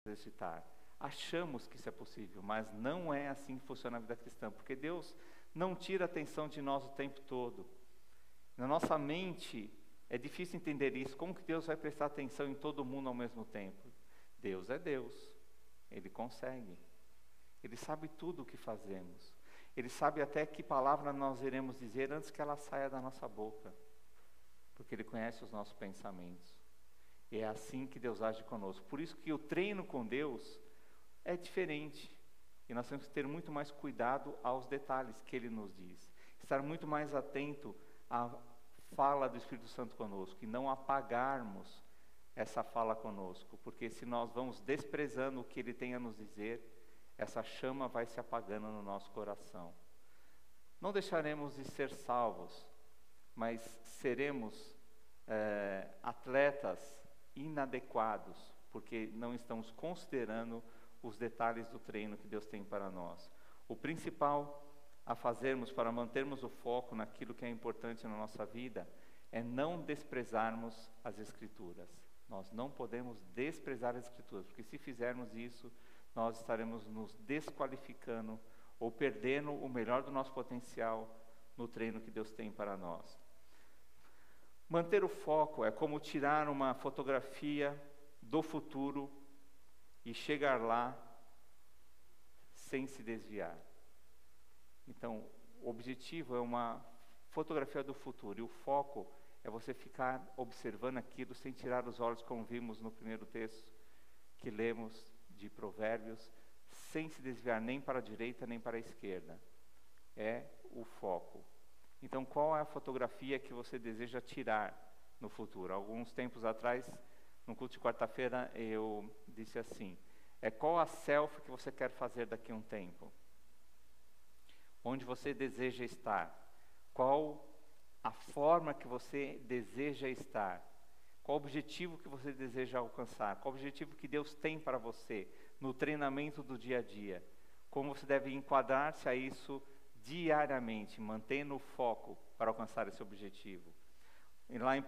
exercitar. Achamos que isso é possível, mas não é assim que funciona a vida cristã, porque Deus não tira a atenção de nós o tempo todo. Na nossa mente é difícil entender isso. Como que Deus vai prestar atenção em todo mundo ao mesmo tempo? Deus é Deus, Ele consegue. Ele sabe tudo o que fazemos. Ele sabe até que palavra nós iremos dizer antes que ela saia da nossa boca, porque Ele conhece os nossos pensamentos. E é assim que Deus age conosco. Por isso que o treino com Deus é diferente. E nós temos que ter muito mais cuidado aos detalhes que Ele nos diz. Estar muito mais atento à fala do Espírito Santo conosco. E não apagarmos essa fala conosco. Porque se nós vamos desprezando o que Ele tem a nos dizer, essa chama vai se apagando no nosso coração. Não deixaremos de ser salvos, mas seremos atletas inadequados, porque não estamos considerando os detalhes do treino que Deus tem para nós. O principal a fazermos para mantermos o foco naquilo que é importante na nossa vida é não desprezarmos as Escrituras. Nós não podemos desprezar as Escrituras, porque se fizermos isso, nós estaremos nos desqualificando ou perdendo o melhor do nosso potencial no treino que Deus tem para nós. Manter o foco é como tirar uma fotografia do futuro e chegar lá sem se desviar. Então, o objetivo é uma fotografia do futuro, e o foco é você ficar observando aquilo sem tirar os olhos, como vimos no primeiro texto que lemos de Provérbios, sem se desviar nem para a direita nem para a esquerda. É o foco. Então, qual é a fotografia que você deseja tirar no futuro? Alguns tempos atrás, no culto de quarta-feira, eu disse assim: qual a selfie que você quer fazer daqui a um tempo? Onde você deseja estar? Qual a forma que você deseja estar? Qual o objetivo que você deseja alcançar? Qual o objetivo que Deus tem para você no treinamento do dia a dia? Como você deve enquadrar-se a isso diariamente, mantendo o foco para alcançar esse objetivo? E lá em 1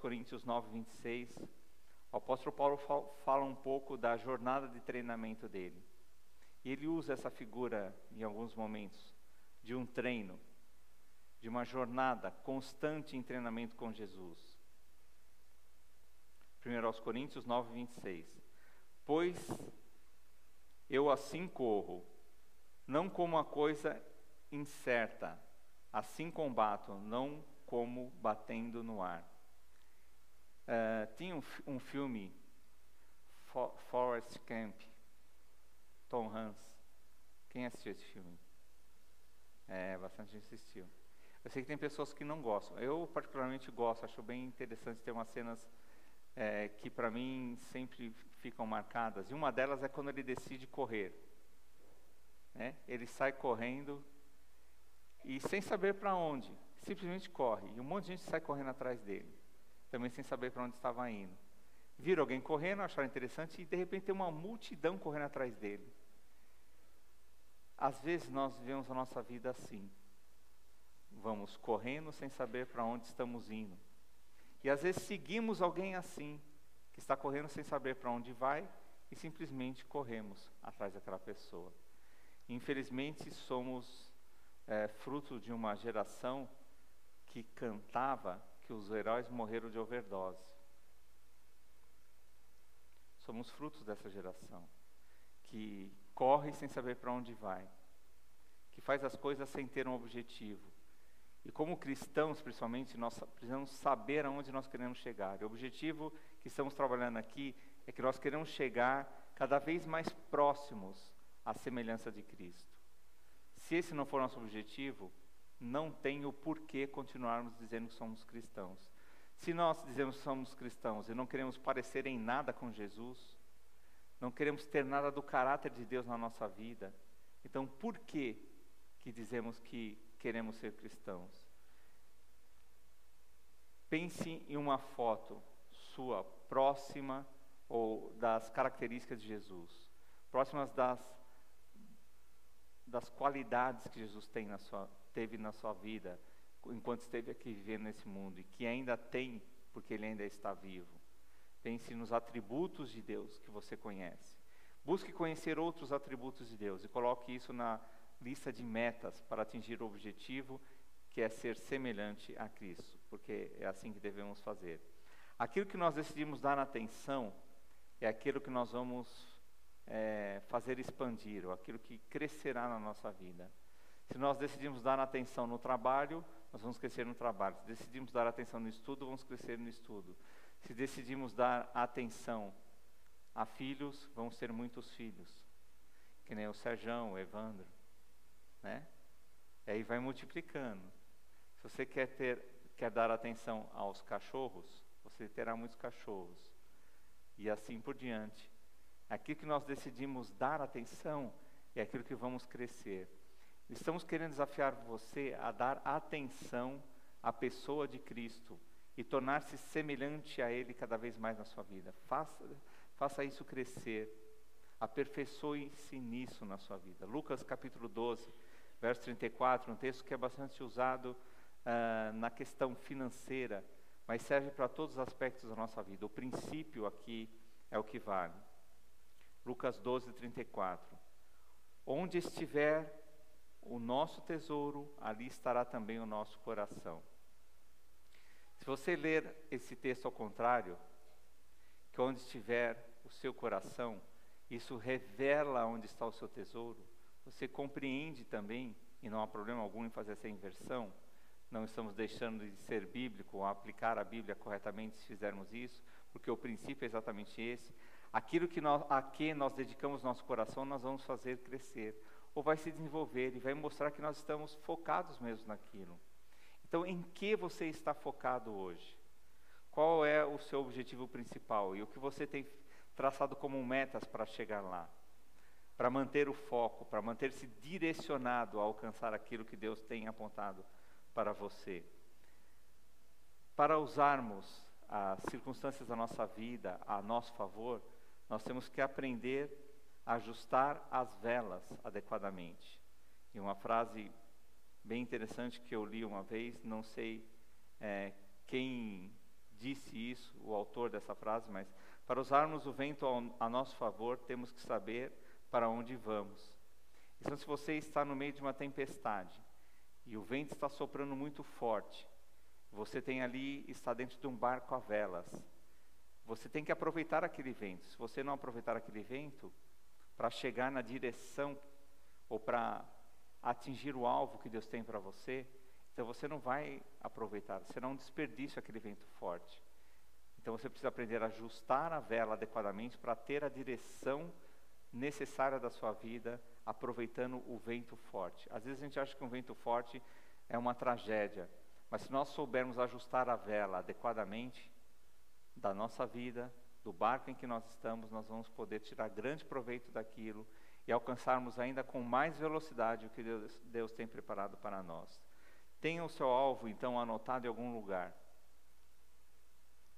Coríntios 9, 26, o apóstolo Paulo fala um pouco da jornada de treinamento dele. E ele usa essa figura, em alguns momentos, de um treino, de uma jornada constante em treinamento com Jesus. 1 Coríntios 9, 26. Pois eu assim corro, não como uma coisa incerta, assim combato, não como batendo no ar. Tinha um filme, Forrest Gump, Tom Hanks. Quem assistiu esse filme? Bastante gente assistiu. Eu sei que tem pessoas que não gostam. Eu particularmente gosto, acho bem interessante ter umas cenas que para mim sempre ficam marcadas. E uma delas é quando ele decide correr. Ele sai correndo e sem saber para onde, simplesmente corre. E um monte de gente sai correndo atrás dele, também sem saber para onde estava indo. Viram alguém correndo, acharam interessante e de repente tem uma multidão correndo atrás dele. Às vezes nós vivemos a nossa vida assim. Vamos correndo sem saber para onde estamos indo. E às vezes seguimos alguém assim, que está correndo sem saber para onde vai, e simplesmente corremos atrás daquela pessoa. Infelizmente somos fruto de uma geração que cantava que os heróis morreram de overdose. Somos frutos dessa geração, que corre sem saber para onde vai, que faz as coisas sem ter um objetivo. E como cristãos, principalmente, nós precisamos saber aonde nós queremos chegar. O objetivo que estamos trabalhando aqui é que nós queremos chegar cada vez mais próximos à semelhança de Cristo. Se esse não for nosso objetivo, não tem o porquê continuarmos dizendo que somos cristãos. Se nós dizemos que somos cristãos e não queremos parecer em nada com Jesus, não queremos ter nada do caráter de Deus na nossa vida, então por que dizemos que queremos ser cristãos? Pense em uma foto sua próxima ou das características de Jesus, próximas das qualidades que Jesus teve na sua vida enquanto esteve aqui vivendo nesse mundo e que ainda tem porque Ele ainda está vivo. Pense nos atributos de Deus que você conhece. Busque conhecer outros atributos de Deus e coloque isso na lista de metas para atingir o objetivo, que é ser semelhante a Cristo, porque é assim que devemos fazer. Aquilo que nós decidimos dar atenção é aquilo que nós vamos fazer expandir, ou aquilo que crescerá na nossa vida. Se nós decidimos dar atenção no trabalho, nós vamos crescer no trabalho. Se decidimos dar atenção no estudo, vamos crescer no estudo. Se decidimos dar atenção a filhos, vamos ter muitos filhos. Que nem o Serjão, o Evandro, né? E aí vai multiplicando. Se você quer dar atenção aos cachorros, você terá muitos cachorros. E assim por diante. Aquilo que nós decidimos dar atenção é aquilo que vamos crescer. Estamos querendo desafiar você a dar atenção à pessoa de Cristo e tornar-se semelhante a Ele cada vez mais na sua vida. Faça isso crescer. Aperfeiçoe-se nisso na sua vida. Lucas capítulo 12, verso 34, um texto que é bastante usado na questão financeira, mas serve para todos os aspectos da nossa vida. O princípio aqui é o que vale. Lucas 12, 34. Onde estiver o nosso tesouro, ali estará também o nosso coração. Se você ler esse texto ao contrário, que onde estiver o seu coração, isso revela onde está o seu tesouro, você compreende também, e não há problema algum em fazer essa inversão, não estamos deixando de ser bíblico ou aplicar a Bíblia corretamente se fizermos isso, porque o princípio é exatamente esse. Aquilo a que nós dedicamos nosso coração, nós vamos fazer crescer, ou vai se desenvolver e vai mostrar que nós estamos focados mesmo naquilo. Então, em que você está focado hoje? Qual é o seu objetivo principal? E o que você tem traçado como metas para chegar lá? Para manter o foco, para manter-se direcionado a alcançar aquilo que Deus tem apontado para você. Para usarmos as circunstâncias da nossa vida a nosso favor, nós temos que aprender a ajustar as velas adequadamente. E uma frase bem interessante que eu li uma vez, não sei quem disse isso, o autor dessa frase, mas para usarmos o vento a nosso favor, temos que saber para onde vamos. Então, se você está no meio de uma tempestade e o vento está soprando muito forte, você está dentro de um barco a velas, você tem que aproveitar aquele vento. Se você não aproveitar aquele vento, para chegar na direção ou para atingir o alvo que Deus tem para você, então você não vai aproveitar, será um desperdício aquele vento forte. Então você precisa aprender a ajustar a vela adequadamente para ter a direção necessária da sua vida, aproveitando o vento forte. Às vezes a gente acha que um vento forte é uma tragédia, mas se nós soubermos ajustar a vela adequadamente da nossa vida, do barco em que nós estamos, nós vamos poder tirar grande proveito daquilo e alcançarmos ainda com mais velocidade o que Deus tem preparado para nós. Tenha o seu alvo, então, anotado em algum lugar.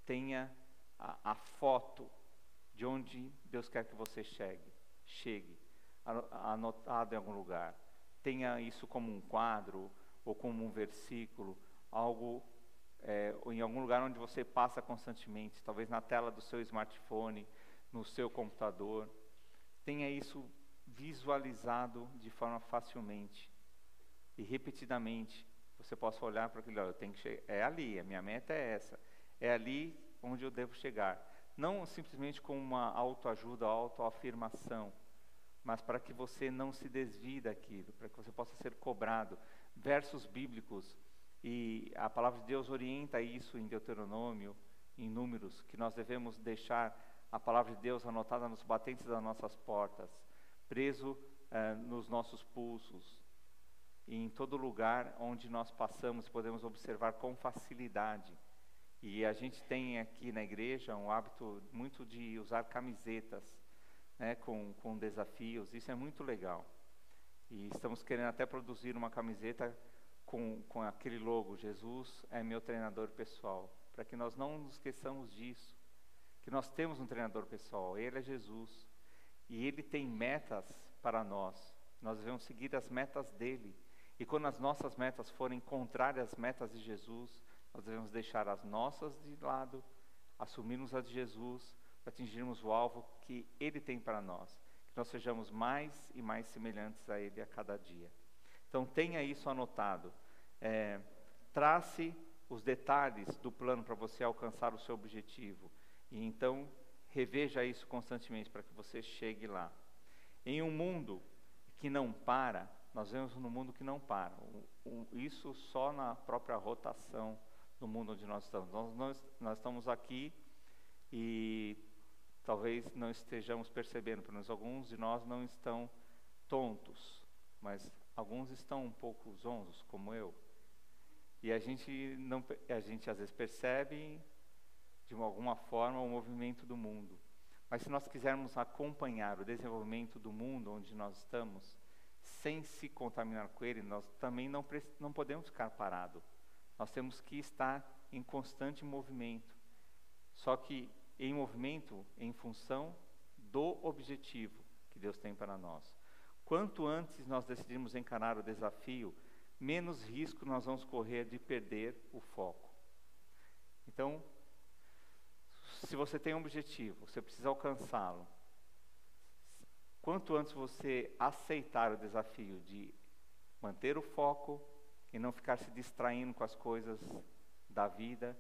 Tenha a foto de onde Deus quer que você chegue, anotado em algum lugar. Tenha isso como um quadro ou como um versículo, algo ou em algum lugar onde você passa constantemente, talvez na tela do seu smartphone, no seu computador. Tenha isso visualizado de forma facilmente e repetidamente. Você possa olhar para aquilo, eu tenho que chegar, é ali, a minha meta é essa, é ali onde eu devo chegar. Não simplesmente com uma autoajuda, autoafirmação, mas para que você não se desvie daquilo, para que você possa ser cobrado. Versos bíblicos, e a palavra de Deus orienta isso em Deuteronômio, em Números, que nós devemos deixar a palavra de Deus anotada nos batentes das nossas portas, preso nos nossos pulsos, e em todo lugar onde nós passamos podemos observar com facilidade. E a gente tem aqui na igreja um hábito muito de usar camisetas, né, com desafios. Isso é muito legal. E estamos querendo até produzir uma camiseta com aquele logo, Jesus é meu treinador pessoal, para que nós não nos esqueçamos disso, que nós temos um treinador pessoal, Ele é Jesus, e Ele tem metas para nós devemos seguir as metas dEle, e quando as nossas metas forem contrárias às metas de Jesus, nós devemos deixar as nossas de lado, assumirmos as de Jesus, para atingirmos o alvo que Ele tem para nós, nós sejamos mais e mais semelhantes a Ele a cada dia. Então tenha isso anotado. Trace os detalhes do plano para você alcançar o seu objetivo. E então reveja isso constantemente para que você chegue lá. Em um mundo que não para, nós vemos um mundo que não para. Isso só na própria rotação do mundo onde nós estamos. Nós estamos aqui e talvez não estejamos percebendo, pelo menos alguns de nós não estão tontos, mas alguns estão um pouco zonzos, como eu. E a gente às vezes percebe de alguma forma o movimento do mundo. Mas se nós quisermos acompanhar o desenvolvimento do mundo onde nós estamos, sem se contaminar com ele, nós também não podemos ficar parados. Nós temos que estar em constante movimento. Só que em movimento em função do objetivo que Deus tem para nós. Quanto antes nós decidirmos encarar o desafio, menos risco nós vamos correr de perder o foco. Então, se você tem um objetivo, você precisa alcançá-lo. Quanto antes você aceitar o desafio de manter o foco e não ficar se distraindo com as coisas da vida,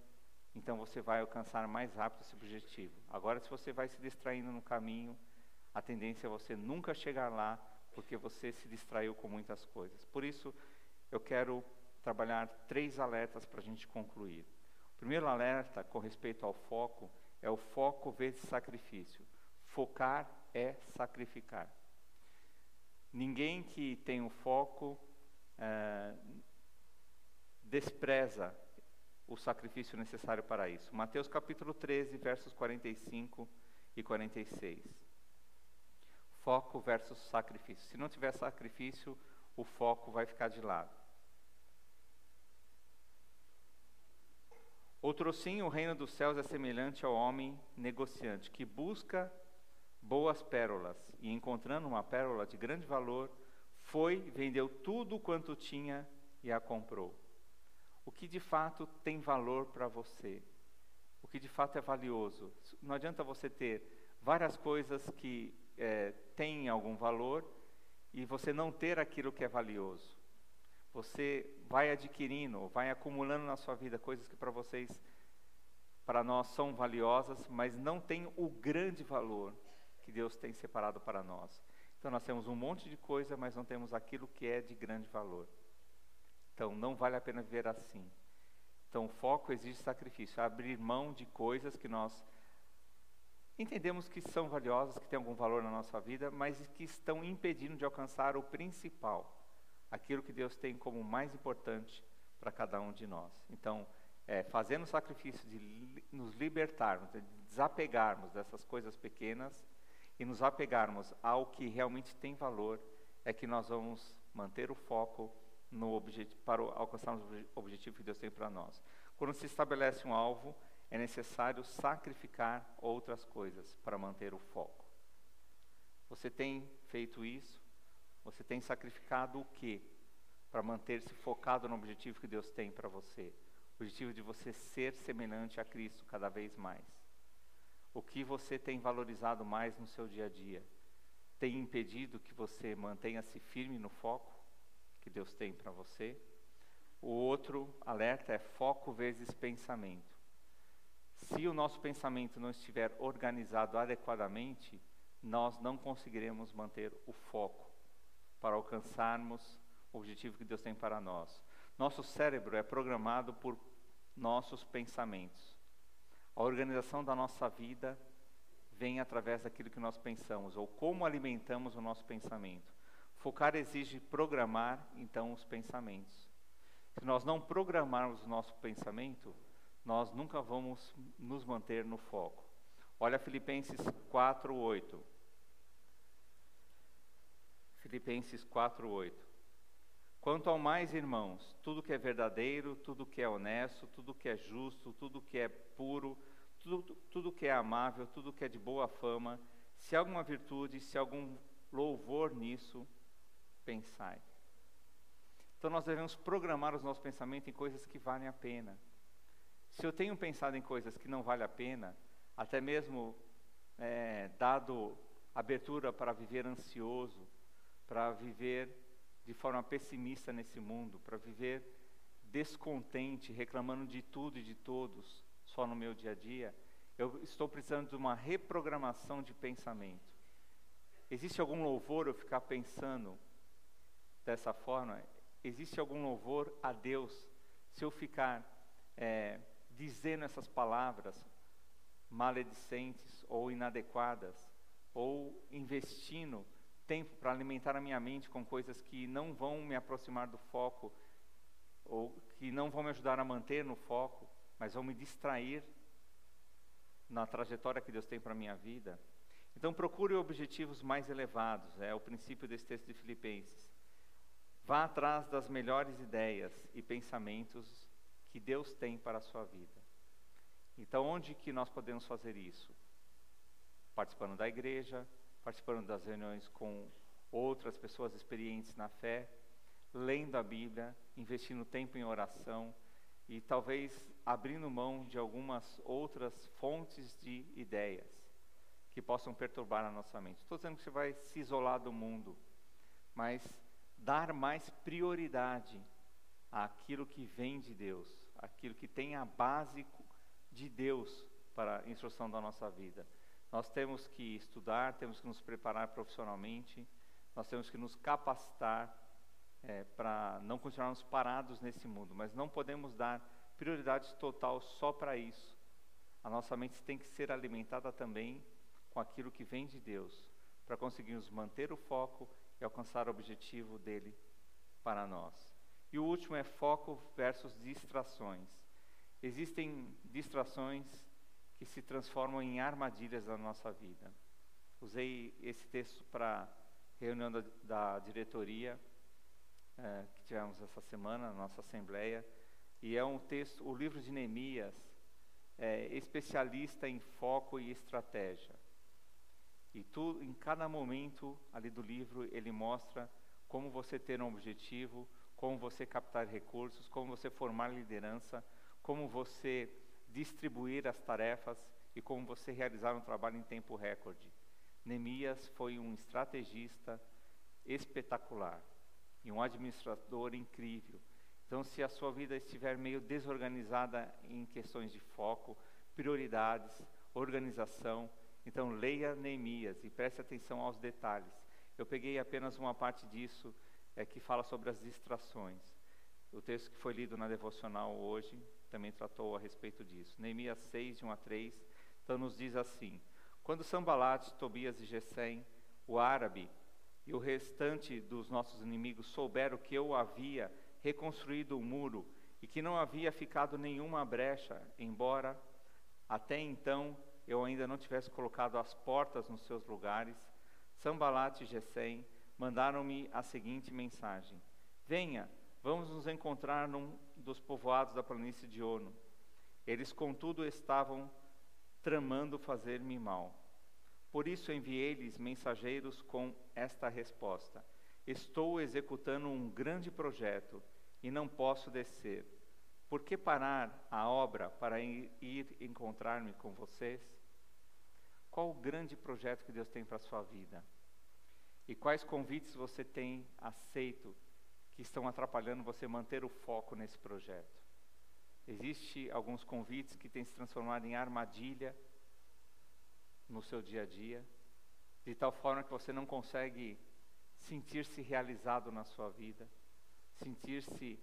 então você vai alcançar mais rápido esse objetivo. Agora, se você vai se distraindo no caminho, a tendência é você nunca chegar lá, porque você se distraiu com muitas coisas. Por isso, eu quero trabalhar 3 alertas para a gente concluir. O primeiro alerta, com respeito ao foco, é o foco vezes sacrifício. Focar é sacrificar. Ninguém que tem um foco despreza o sacrifício necessário para isso. Mateus capítulo 13, versos 45 e 46. Foco versus sacrifício. Se não tiver sacrifício, o foco vai ficar de lado. Outrosim, o reino dos céus é semelhante ao homem negociante, que busca boas pérolas, e encontrando uma pérola de grande valor, foi, vendeu tudo quanto tinha e a comprou. O que de fato tem valor para você? O que de fato é valioso? Não adianta você ter várias coisas que têm algum valor e você não ter aquilo que é valioso. Você vai adquirindo, vai acumulando na sua vida coisas que para nós são valiosas, mas não tem o grande valor que Deus tem separado para nós. Então nós temos um monte de coisa, mas não temos aquilo que é de grande valor. Então não vale a pena viver assim. Então o foco exige sacrifício, abrir mão de coisas que nós entendemos que são valiosas, que têm algum valor na nossa vida, mas que estão impedindo de alcançar o principal, aquilo que Deus tem como mais importante para cada um de nós. Então, fazendo o sacrifício de nos libertarmos, de desapegarmos dessas coisas pequenas e nos apegarmos ao que realmente tem valor, é que nós vamos manter o foco para alcançarmos o objetivo que Deus tem para nós. Quando se estabelece um alvo, é necessário sacrificar outras coisas para manter o foco. Você tem feito isso? Você tem sacrificado o quê para manter-se focado no objetivo que Deus tem para você? O objetivo de você ser semelhante a Cristo cada vez mais. O que você tem valorizado mais no seu dia a dia? Tem impedido que você mantenha-se firme no foco que Deus tem para você? O outro alerta é foco vezes pensamento. Se o nosso pensamento não estiver organizado adequadamente, nós não conseguiremos manter o foco para alcançarmos o objetivo que Deus tem para nós. Nosso cérebro é programado por nossos pensamentos. A organização da nossa vida vem através daquilo que nós pensamos, ou como alimentamos o nosso pensamento. Focar exige programar, então, os pensamentos. Se nós não programarmos o nosso pensamento, nós nunca vamos nos manter no foco. Olha Filipenses 4:8. Filipenses 4:8. Quanto ao mais, irmãos, tudo que é verdadeiro, tudo que é honesto, tudo que é justo, tudo que é puro, tudo que é amável, tudo que é de boa fama, se há alguma virtude, se há algum louvor nisso, pensai. Então nós devemos programar os nossos pensamentos em coisas que valem a pena. Se eu tenho pensado em coisas que não valem a pena, até mesmo dado abertura para viver ansioso, para viver de forma pessimista nesse mundo, para viver descontente, reclamando de tudo e de todos, só no meu dia a dia. Eu estou precisando de uma reprogramação de pensamento. Existe algum louvor eu ficar pensando dessa forma? Existe algum louvor a Deus se eu ficar dizendo essas palavras maledicentes ou inadequadas, ou investindo tempo para alimentar a minha mente com coisas que não vão me aproximar do foco, ou que não vão me ajudar a manter no foco, mas vão me distrair na trajetória que Deus tem para a minha vida? Então procure objetivos mais elevados, é o princípio desse texto de Filipenses. Vá atrás das melhores ideias e pensamentos que Deus tem para a sua vida. Então onde que nós podemos fazer isso? Participando da igreja, participando das reuniões com outras pessoas experientes na fé, lendo a Bíblia, investindo tempo em oração e talvez abrindo mão de algumas outras fontes de ideias que possam perturbar a nossa mente. Estou dizendo que você vai se isolar do mundo, mas dar mais prioridade àquilo que vem de Deus, aquilo que tem a base de Deus para a instrução da nossa vida. Nós temos que estudar, temos que nos preparar profissionalmente, nós temos que nos capacitar para não continuarmos parados nesse mundo, mas não podemos dar prioridade total só para isso. A nossa mente tem que ser alimentada também com aquilo que vem de Deus, para conseguirmos manter o foco e alcançar o objetivo dele para nós. E o último é foco versus distrações. Existem distrações que se transformam em armadilhas da nossa vida. Usei esse texto para a reunião da diretoria que tivemos essa semana na nossa assembleia, e é um texto, o livro de Neemias, especialista em foco e estratégia. E em cada momento ali do livro ele mostra como você ter um objetivo, como você captar recursos, como você formar liderança, como você distribuir as tarefas e como você realizar um trabalho em tempo recorde. Neemias foi um estrategista espetacular e um administrador incrível. Então, se a sua vida estiver meio desorganizada em questões de foco, prioridades, organização, então leia Neemias e preste atenção aos detalhes. Eu peguei apenas uma parte disso, que fala sobre as distrações. O texto que foi lido na devocional hoje também tratou a respeito disso. Neemias 6, de 1 a 3, então nos diz assim: quando Sanbalate, Tobias e Gesem, o árabe, e o restante dos nossos inimigos souberam que eu havia reconstruído o muro e que não havia ficado nenhuma brecha, embora até então eu ainda não tivesse colocado as portas nos seus lugares, Sanbalate e Gesem mandaram-me a seguinte mensagem: venha, vamos nos encontrar num dos povoados da planície de Ono. Eles, contudo, estavam tramando fazer-me mal. Por isso enviei-lhes mensageiros com esta resposta: estou executando um grande projeto e não posso descer. Por que parar a obra para ir encontrar-me com vocês? Qual o grande projeto que Deus tem para a sua vida? E quais convites você tem aceito que estão atrapalhando você manter o foco nesse projeto? Existem alguns convites que têm se transformado em armadilha no seu dia a dia, de tal forma que você não consegue sentir-se realizado na sua vida, sentir-se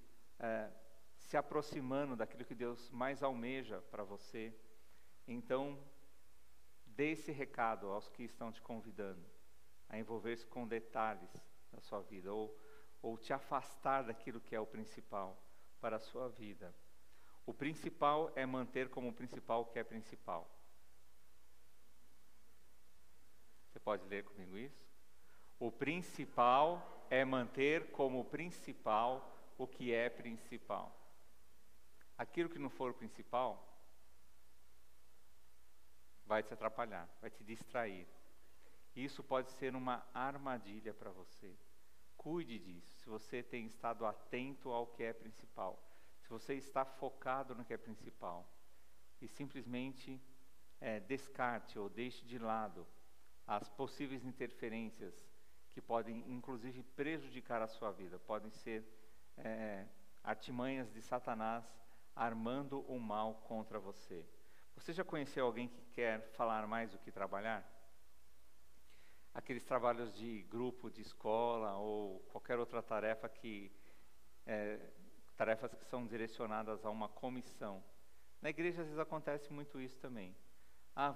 se aproximando daquilo que Deus mais almeja para você. Então, dê esse recado aos que estão te convidando a envolver-se com detalhes da sua vida, ou te afastar daquilo que é o principal para a sua vida. O principal é manter como principal o que é principal. Você pode ler comigo isso? O principal é manter como principal o que é principal. Aquilo que não for o principal vai te atrapalhar, vai te distrair. Isso pode ser uma armadilha para você. Cuide disso. Se você tem estado atento ao que é principal, se você está focado no que é principal, e simplesmente descarte ou deixe de lado as possíveis interferências que podem, inclusive, prejudicar a sua vida. Podem ser artimanhas de Satanás armando o mal contra você. Você já conheceu alguém que quer falar mais do que trabalhar? Aqueles trabalhos de grupo, de escola ou qualquer outra tarefa tarefas que são direcionadas a uma comissão. Na igreja às vezes acontece muito isso também.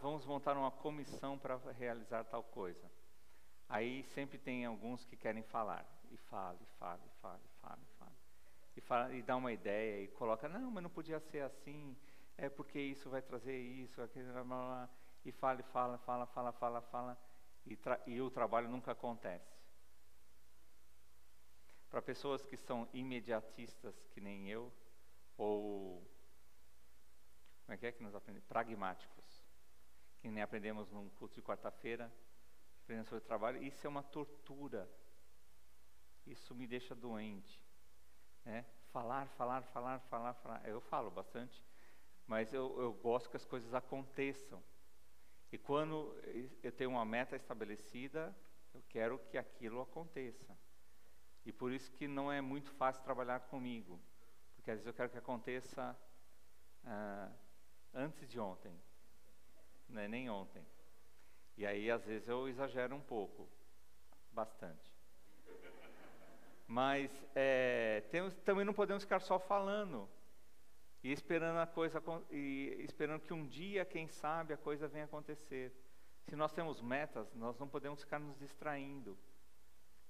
Vamos montar uma comissão para realizar tal coisa. Aí sempre tem alguns que querem falar. E fala. E dá uma ideia e coloca, não, mas não podia ser assim, porque isso vai trazer isso, aquilo, blá, blá, blá, e fala, e o trabalho nunca acontece. Para pessoas que são imediatistas, que nem eu, ou, como é que nós aprendemos? Pragmáticos, que nem aprendemos num culto de quarta-feira, aprendendo sobre o trabalho, isso é uma tortura, isso me deixa doente, né? Falar, eu falo bastante, mas eu gosto que as coisas aconteçam, e quando eu tenho uma meta estabelecida, eu quero que aquilo aconteça, e por isso que não é muito fácil trabalhar comigo, porque às vezes eu quero que aconteça antes de ontem, não é nem ontem, e aí às vezes eu exagero um pouco, bastante. Mas também não podemos ficar só falando e esperando esperando que um dia, quem sabe, a coisa venha acontecer. Se nós temos metas, nós não podemos ficar nos distraindo.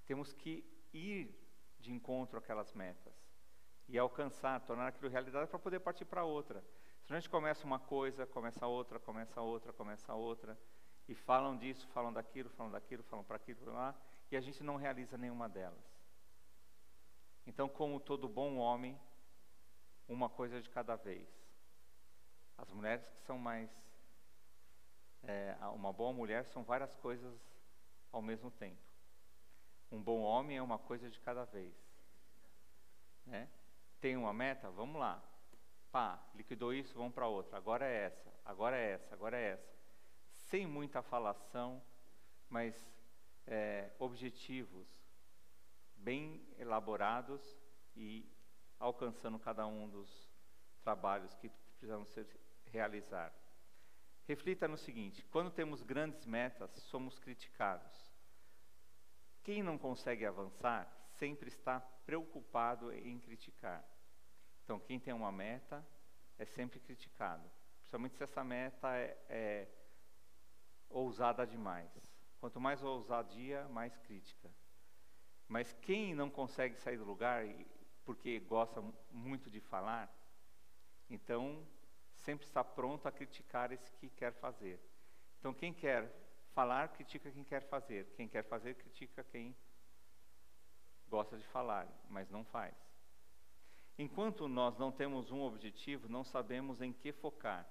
Temos que ir de encontro àquelas metas e alcançar, tornar aquilo realidade para poder partir para outra. Se a gente começa uma coisa, começa outra, e falam disso, falam daquilo, falam para aquilo, lá, e a gente não realiza nenhuma delas. Então, como todo bom homem, uma coisa de cada vez. As mulheres que são mais... uma boa mulher são várias coisas ao mesmo tempo. Um bom homem é uma coisa de cada vez. Né? Tem uma meta? Vamos lá. Liquidou isso, vamos para outra. Agora é essa. Sem muita falação, mas objetivos bem elaborados e alcançando cada um dos trabalhos que precisamos realizar. Reflita no seguinte: quando temos grandes metas, somos criticados. Quem não consegue avançar sempre está preocupado em criticar. Então, quem tem uma meta é sempre criticado, principalmente se essa meta é ousada demais. Quanto mais ousadia, mais crítica. Mas quem não consegue sair do lugar porque gosta muito de falar, então sempre está pronto a criticar esse que quer fazer. Então quem quer falar, critica quem quer fazer. Quem quer fazer, critica quem gosta de falar, mas não faz. Enquanto nós não temos um objetivo, não sabemos em que focar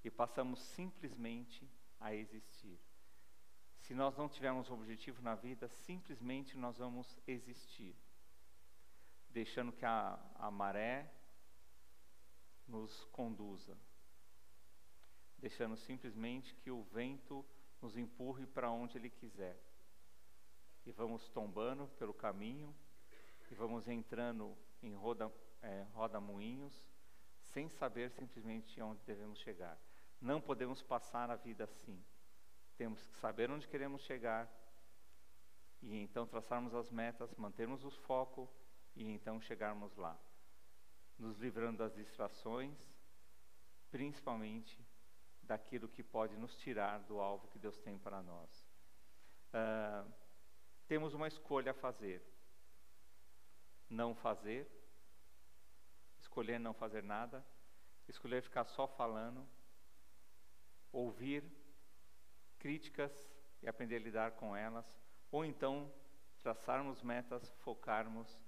e passamos simplesmente a existir. Se nós não tivermos objetivo na vida, simplesmente nós vamos existir, deixando que a maré nos conduza, deixando simplesmente que o vento nos empurre para onde ele quiser. E vamos tombando pelo caminho, e vamos entrando em roda-moinhos, sem saber simplesmente onde devemos chegar. Não podemos passar a vida assim. Temos que saber onde queremos chegar, e então traçarmos as metas, mantermos o foco, e então chegarmos lá. Nos livrando das distrações, principalmente daquilo que pode nos tirar do alvo que Deus tem para nós. Temos uma escolha a fazer. Não fazer, escolher não fazer nada, escolher ficar só falando, ouvir críticas e aprender a lidar com elas, ou então traçarmos metas, focarmos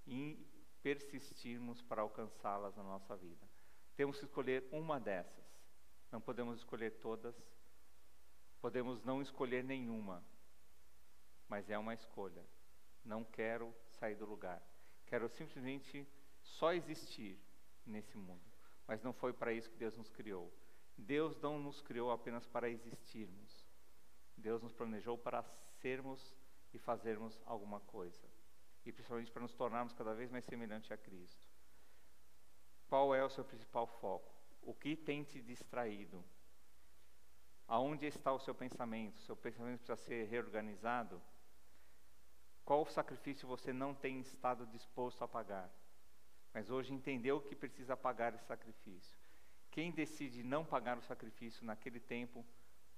e persistirmos para alcançá-las na nossa vida. Temos que escolher uma dessas. Não podemos escolher todas, podemos não escolher nenhuma, mas é uma escolha. Não quero sair do lugar. Quero simplesmente só existir nesse mundo. Mas não foi para isso que Deus nos criou. Deus não nos criou apenas para existirmos. Deus nos planejou para sermos e fazermos alguma coisa. E principalmente para nos tornarmos cada vez mais semelhantes a Cristo. Qual é o seu principal foco? O que tem te distraído? Aonde está o seu pensamento? Seu pensamento precisa ser reorganizado? Qual sacrifício você não tem estado disposto a pagar? Mas hoje entendeu que precisa pagar esse sacrifício. Quem decide não pagar o sacrifício naquele tempo,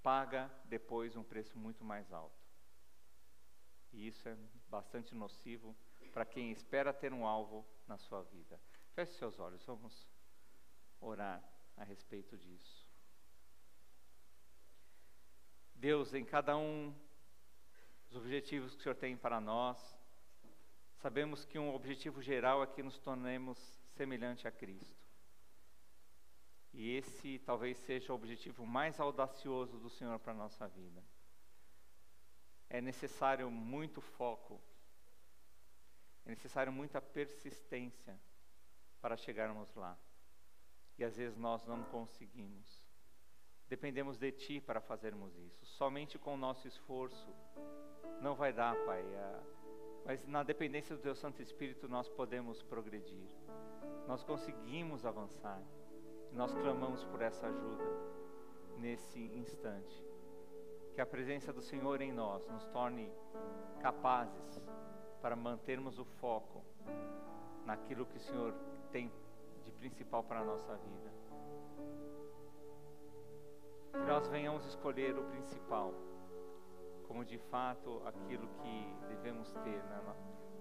paga depois um preço muito mais alto. E isso é bastante nocivo para quem espera ter um alvo na sua vida. Feche seus olhos, vamos orar a respeito disso. Deus, em cada um dos objetivos que o Senhor tem para nós, sabemos que um objetivo geral é que nos tornemos semelhante a Cristo. E esse talvez seja o objetivo mais audacioso do Senhor para a nossa vida. É necessário muito foco, é necessário muita persistência para chegarmos lá. E às vezes nós não conseguimos. Dependemos de Ti para fazermos isso. Somente com o nosso esforço não vai dar, Pai. Mas na dependência do Teu Santo Espírito nós podemos progredir. Nós conseguimos avançar. Nós clamamos por essa ajuda nesse instante. Que a presença do Senhor em nós nos torne capazes para mantermos o foco naquilo que o Senhor tem de principal para a nossa vida. Que nós venhamos escolher o principal como de fato aquilo que devemos ter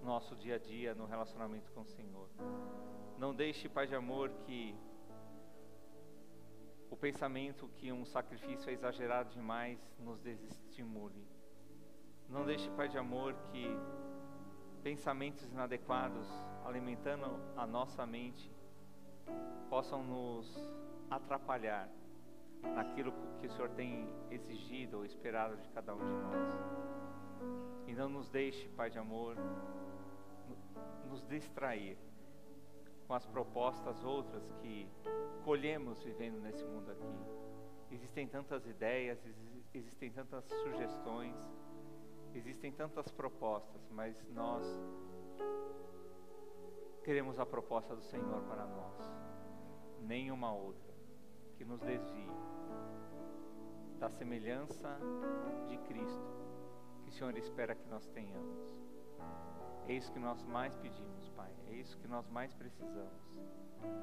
no nosso dia a dia, no relacionamento com o Senhor. Não deixe, Pai de amor, que o pensamento que um sacrifício é exagerado demais nos desestimule. Não deixe, Pai de amor, que pensamentos inadequados alimentando a nossa mente possam nos atrapalhar naquilo que o Senhor tem exigido ou esperado de cada um de nós. E não nos deixe, Pai de amor, nos distrair com as propostas outras que colhemos vivendo nesse mundo aqui. Existem tantas ideias, existem tantas sugestões, existem tantas propostas, mas nós queremos a proposta do Senhor para nós. Nenhuma outra que nos desvie da semelhança de Cristo que o Senhor espera que nós tenhamos. É isso que nós mais pedimos, Pai. É isso que nós mais precisamos.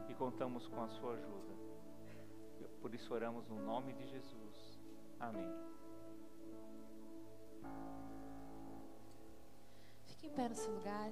E contamos com a sua ajuda. Por isso oramos no nome de Jesus. Amém. Fique em pé no seu lugar.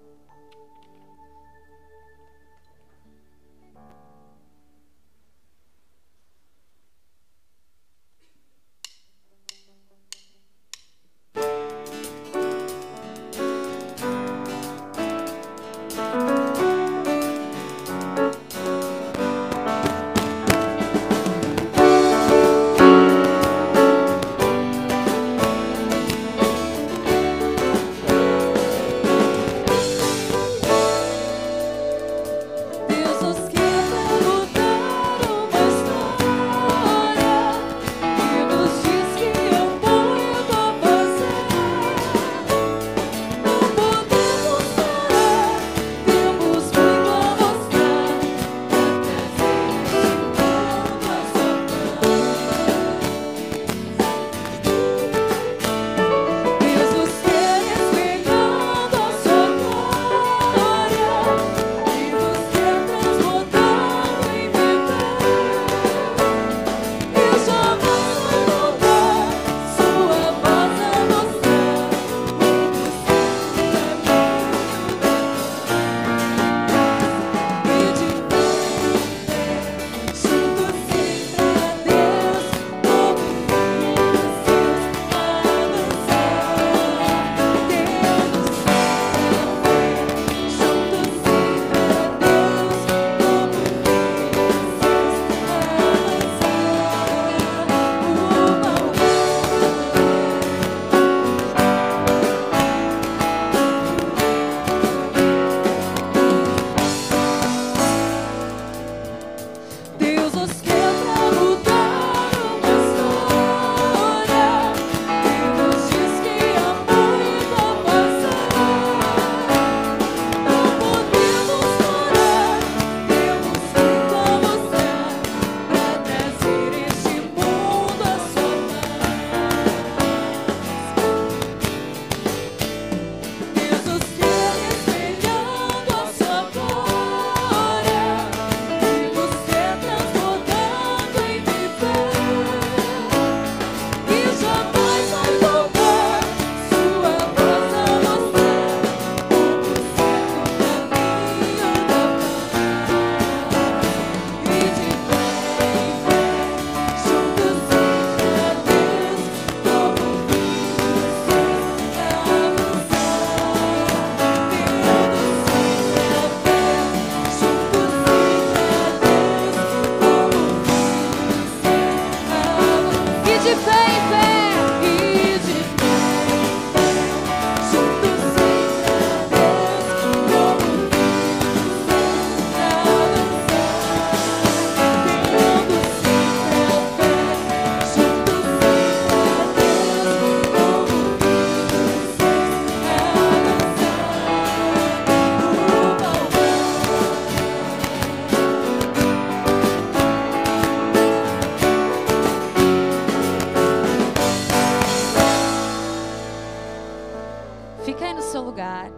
Fica aí no seu lugar.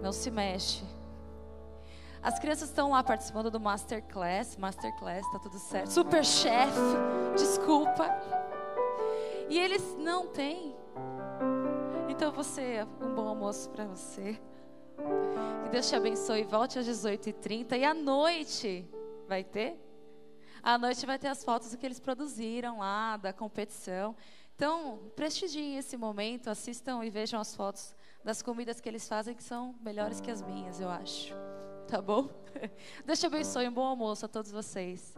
Não se mexe. As crianças estão lá participando do Masterclass. Masterclass, tá tudo certo. Super Chef, desculpa. E eles não têm. Então um bom almoço para você. Que Deus te abençoe. Volte às 18h30. E à noite, vai ter? À noite vai ter as fotos do que eles produziram lá, da competição. Então, prestigiem esse momento, assistam e vejam as fotos das comidas que eles fazem, que são melhores que as minhas, eu acho. Tá bom? Deus te abençoe, um bom almoço a todos vocês.